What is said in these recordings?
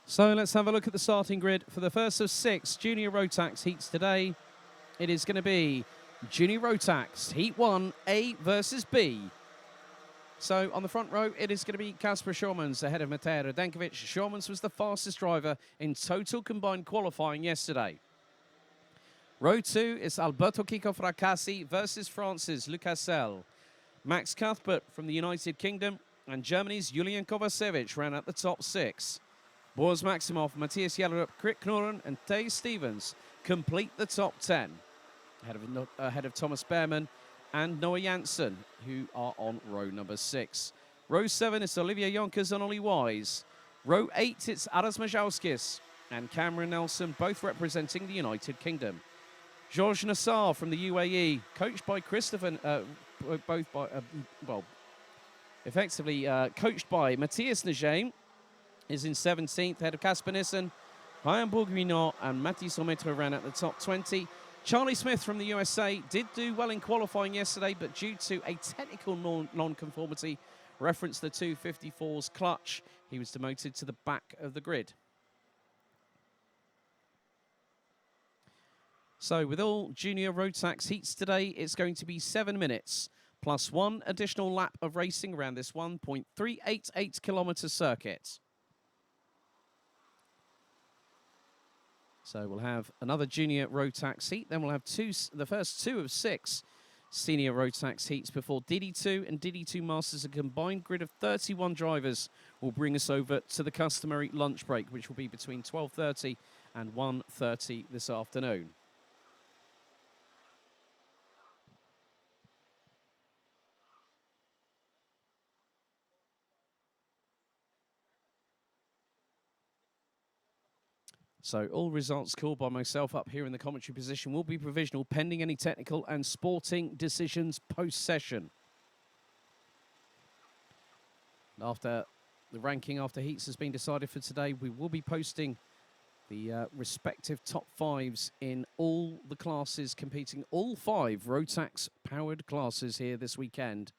So let's have a look at the starting grid for the first of 6 junior Rotax heats today. It is going to be junior Rotax Heat 1 A versus B. So on the front row, it is going to be Kasper Schurmans ahead of Matej Radenkovic. Schurmans was the fastest driver in total combined qualifying yesterday. Row 2 is Alberto Kiko Fracassi versus France's Lucassel. Max Cuthbert from the United Kingdom and Germany's Julian Kovacevic ran out the top 6. Boris Maximov, Matthias Jellerup, Krit Knorren and Tay Stevens complete the top 10. Ahead of Thomas Behrmann and Noah Janssen, who are on row number 6. Row 7 is Olivia Jonkers and Ollie Wise. Row 8, it's Aras Majauskis and Cameron Nelson, both representing the United Kingdom. Georges Nassar from the UAE, coached by coached by Matthias Najim, is in 17th, ahead of Casper Nissen. Ryan Bourguignon and Mathis Ometre ran at the top 20. Charlie Smith from the USA did do well in qualifying yesterday, but due to a technical non-conformity, referenced the 254's clutch, he was demoted to the back of the grid. So with all junior Rotax heats today, it's going to be 7 minutes, plus 1 additional lap of racing around this 1.388 kilometre circuit. So we'll have another junior Rotax heat, then we'll have the first 2 of 6 senior Rotax heats before DD2 and DD2 Masters. A combined grid of 31 drivers will bring us over to the customary lunch break, which will be between 12:30 and 1:30 this afternoon. So all results called by myself up here in the commentary position will be provisional, pending any technical and sporting decisions post-session. After the ranking after heats has been decided for today, we will be posting the respective top 5s in all the classes competing, all 5 Rotax-powered classes here this weekend.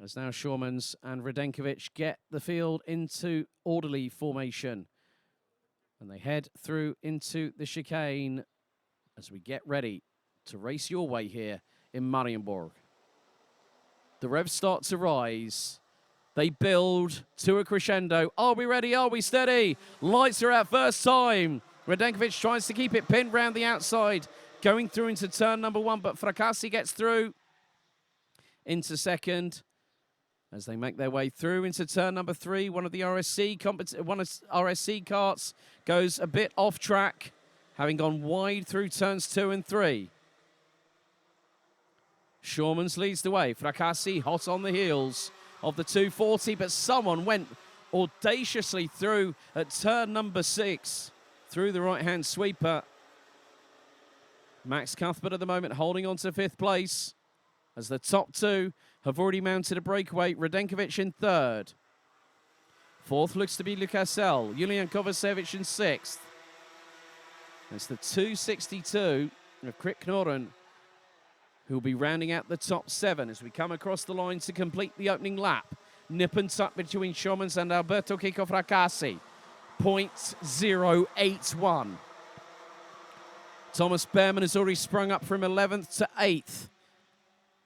As now Schurmans and Radenkovic get the field into orderly formation. And they head through into the chicane as we get ready to race your way here in Marienburg. The revs start to rise. They build to a crescendo. Are we ready? Are we steady? Lights are out first time. Radenkovic tries to keep it pinned round the outside, going through into turn number 1, but Fracassi gets through into second. As they make their way through into turn number 3, one of RSC carts goes a bit off track, having gone wide through turns 2 and 3. Schurmans leads the way. Fracassi hot on the heels of the 240, but someone went audaciously through at turn number 6, through the right-hand sweeper. Max Cuthbert at the moment holding on to 5th place, as the top 2 have already mounted a breakaway. Radenkovic in 3rd. 4th looks to be Lucassel. Julian Kovacevic in 6th. It's the 262 of Krit Knorren who will be rounding out the top 7 as we come across the line to complete the opening lap. Nip and tuck between Schurmans and Alberto Kiko Fracassi. 0.081. Thomas Behrmann has already sprung up from 11th to 8th.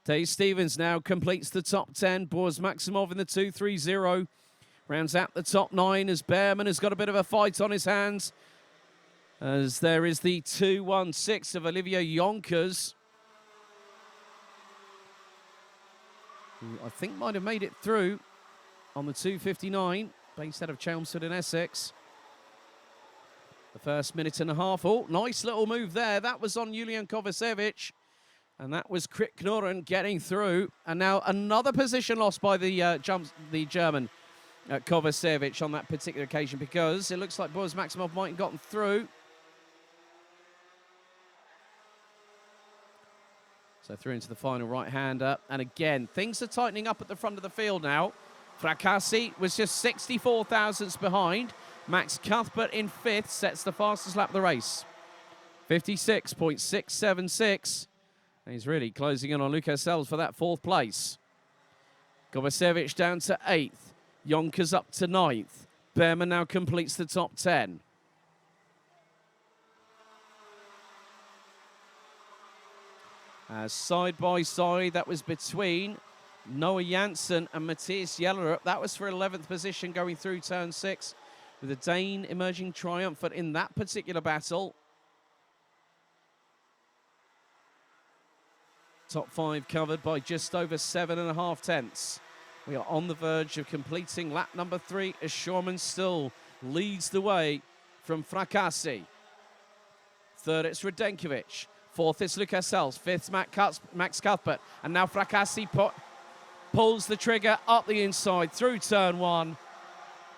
Tay Stevens now completes the top 10. Boris Maximov in the 230. Rounds out the top 9 as Behrmann has got a bit of a fight on his hands. As there is the 216 of Olivia Jonkers, who I think might have made it through on the 259, based out of Chelmsford in Essex. The first minute and a half. Oh, nice little move there. That was on Julian Kovacevic. And that was Krit Knorren getting through. And now another position lost by the German Kovacevic on that particular occasion, because it looks like Boris Maximov might have gotten through. So through into the final right-hander. And again, things are tightening up at the front of the field now. Fracassi was just 64 thousandths behind. Max Cuthbert in 5th sets the fastest lap of the race. 56.676. He's really closing in on Lucassel for that 4th place. Kovacevic down to 8th. Jonkers up to 9th. Behrman now completes the top 10. Side by side, that was between Noah Janssen and Matthias Jellerup. That was for 11th position going through turn 6, with the Dane emerging triumphant in that particular battle. Top 5 covered by just over 7.5 tenths. We are on the verge of completing lap number 3 as Schurman still leads the way from Fracassi. Third, it's Radenkovic. Fourth, it's Lucas Sells. Fifth, Max Cuthbert. And now Fracassi pulls the trigger up the inside through turn 1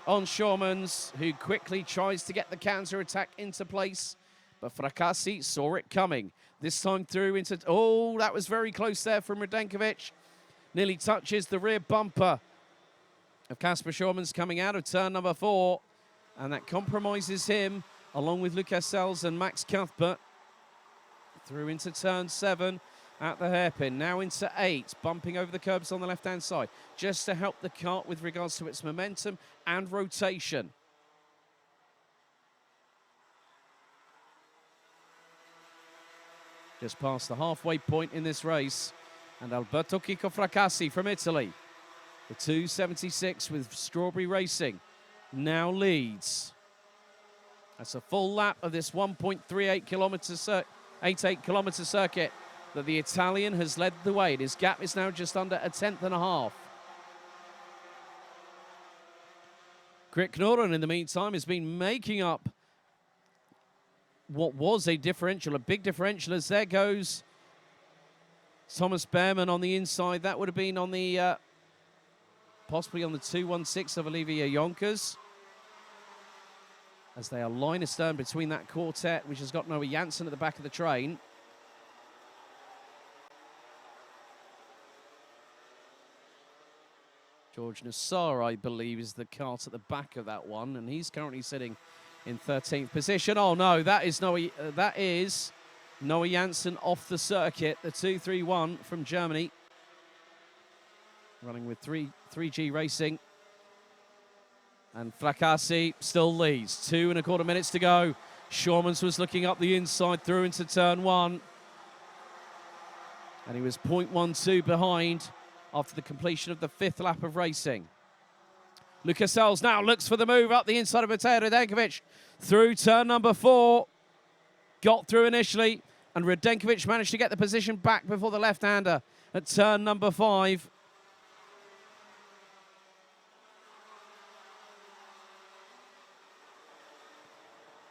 on Schurman's, who quickly tries to get the counter-attack into place. But Fracassi saw it coming. This time through into... Oh, that was very close there from Radenkovic. Nearly touches the rear bumper of Kasper Schurman's coming out of turn number 4. And that compromises him, along with Lucas Sells and Max Cuthbert, through into turn 7 at the hairpin. Now into 8, bumping over the curbs on the left-hand side, just to help the kart with regards to its momentum and rotation. Just past the halfway point in this race. And Alberto Chico Fracassi from Italy, the 276 with Strawberry Racing, now leads. That's a full lap of this 1.88 kilometre circuit that the Italian has led the way. His gap is now just under a 1/10.5. Grit Knoren, in the meantime, has been making up what was a differential, a big differential, as there goes Thomas Behrman on the inside. That would have been on the, possibly on the 216 of Olivia Yonkers, as they are line astern between that quartet, which has got Noah Janssen at the back of the train. George Nassar, I believe, is the kart at the back of that one, and he's currently sitting in 13th position. Oh no, that is Noah Janssen off the circuit, the 231 from Germany, running with 3G Racing. And Fracassi still leads. 2.25 minutes to go. Schurman's was looking up the inside through into turn 1. And he was 0.12 behind after the completion of the 5th lap of racing. Lucas Sells now looks for the move up the inside of Matej Radenkovic through turn number 4. Got through initially, and Radenkovic managed to get the position back before the left-hander at turn number 5.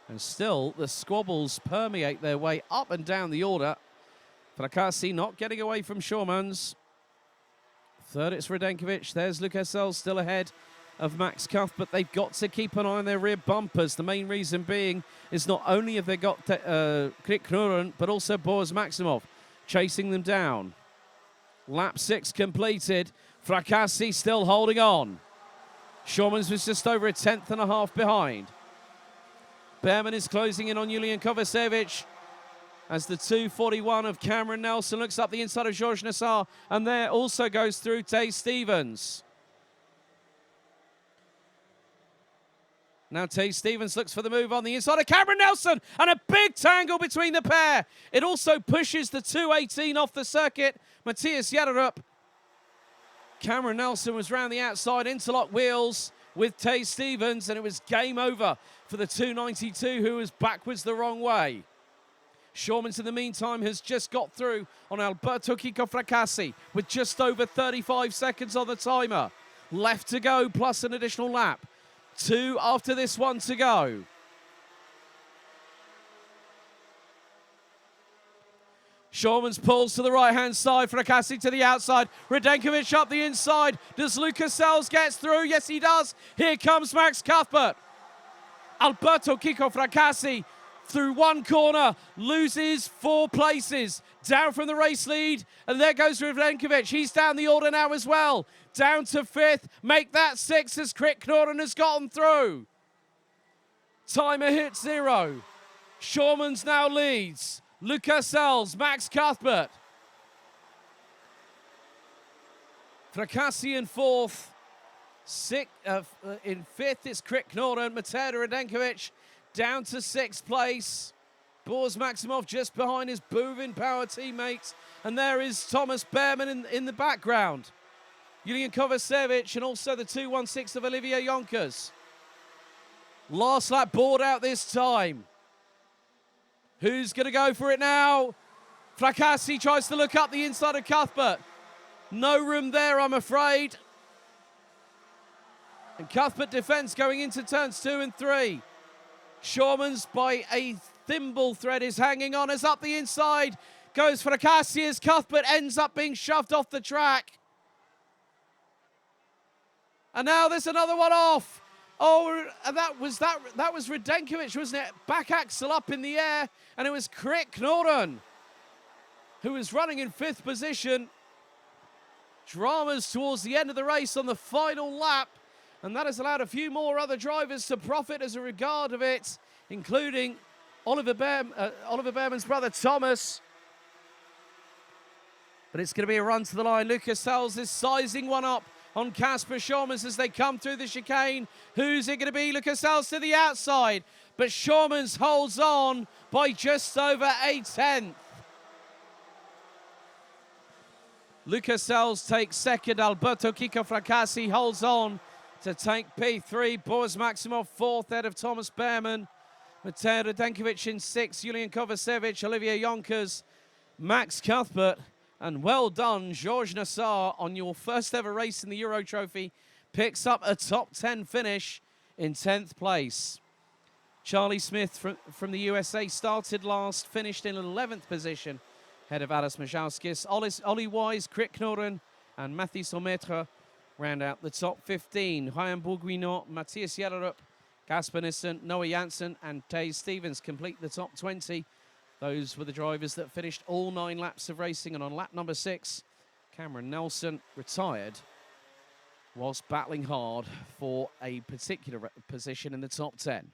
And still, the squabbles permeate their way up and down the order. Fracassi not getting away from Schurman's. Third, it's Radenkovic. There's Lucas Sells still ahead of Max Cuff, but they've got to keep an eye on their rear bumpers. The main reason being is not only have they got Grit Knoren, but also Boris Maximov chasing them down. Lap 6 completed. Fracassi still holding on. Schurman's was just over a 1/10.5 behind. Behrman is closing in on Julian Kovacevic as the 241 of Cameron Nelson looks up the inside of Georges Nassar, and there also goes through Tay Stevens. Now Tay Stevens looks for the move on the inside of Cameron Nelson, and a big tangle between the pair. It also pushes the 218 off the circuit, Matthias Jellerup. Cameron Nelson was round the outside, interlock wheels with Tay Stevens, and it was game over for the 292, who was backwards the wrong way. Schurman's, in the meantime, has just got through on Alberto Chico Fracassi with just over 35 seconds on the timer. Left to go, plus an additional lap. 2 after this one to go. Schurman's pulls to the right-hand side, Fracassi to the outside, Radenkovic up the inside. Does Lucas Sells get through? Yes, he does. Here comes Max Cuthbert. Alberto Chico Fracassi through one corner, loses 4 places, down from the race lead, and there goes Radenkovic. He's down the order now as well, down to 5th, make that 6 as Grit Knoren has gotten through. Timer hit 0. Schurman's now leads. Lucas Sells, Max Cuthbert. Fracassi in 4th. In fifth is Krik Norden. Matej Radenkovic down to sixth place. Boris Maximov just behind his Bovin Power teammates. And there is Thomas Behrman in the background. Julian Kovacevic and also the 2:16 of Olivier Jonkers. Last lap board out this time. Who's going to go for it now? Fracassi tries to look up the inside of Cuthbert. No room there, I'm afraid. And Cuthbert defends going into turns 2 and 3. Shawmans by a thimble thread is hanging on as up the inside goes Fracassi as Cuthbert ends up being shoved off the track. And now there's another one off. Oh, and that was Radenkovic, wasn't it? Back axle up in the air, and it was Krik Norden who was running in 5th position. Dramas towards the end of the race on the final lap, and that has allowed a few more other drivers to profit as a regard of it, including Oliver Behrman's brother Thomas. But it's going to be a run to the line. Lucas Sells is sizing one up on Casper Shawmans as they come through the chicane. Who's it going to be? Lucas Sells to the outside, but Shawmans holds on by just over a tenth. Lucas Sells takes second. Alberto Kiko Fracassi holds on to take P3. Boris Maximov fourth, ahead of Thomas Behrman. Matej Radenkovic in sixth. Julian Kovacevic, Olivier Jonkers, Max Cuthbert. And well done, Georges Nassar, on your first ever race in the Euro Trophy. Picks up a top 10 finish in 10th place. Charlie Smith from the USA started last, finished in 11th position, ahead of Adas Majauskis. Ollie Wise, Krik Norden, and Mathis Lemaitre round out the top 15. Ryan Bourguignon, Matthias Jellerup, Casper Nissen, Noah Janssen, and Taze Stevens complete the top 20. Those were the drivers that finished all 9 laps of racing. And on lap number 6, Cameron Nelson retired whilst battling hard for a particular position in the top 10.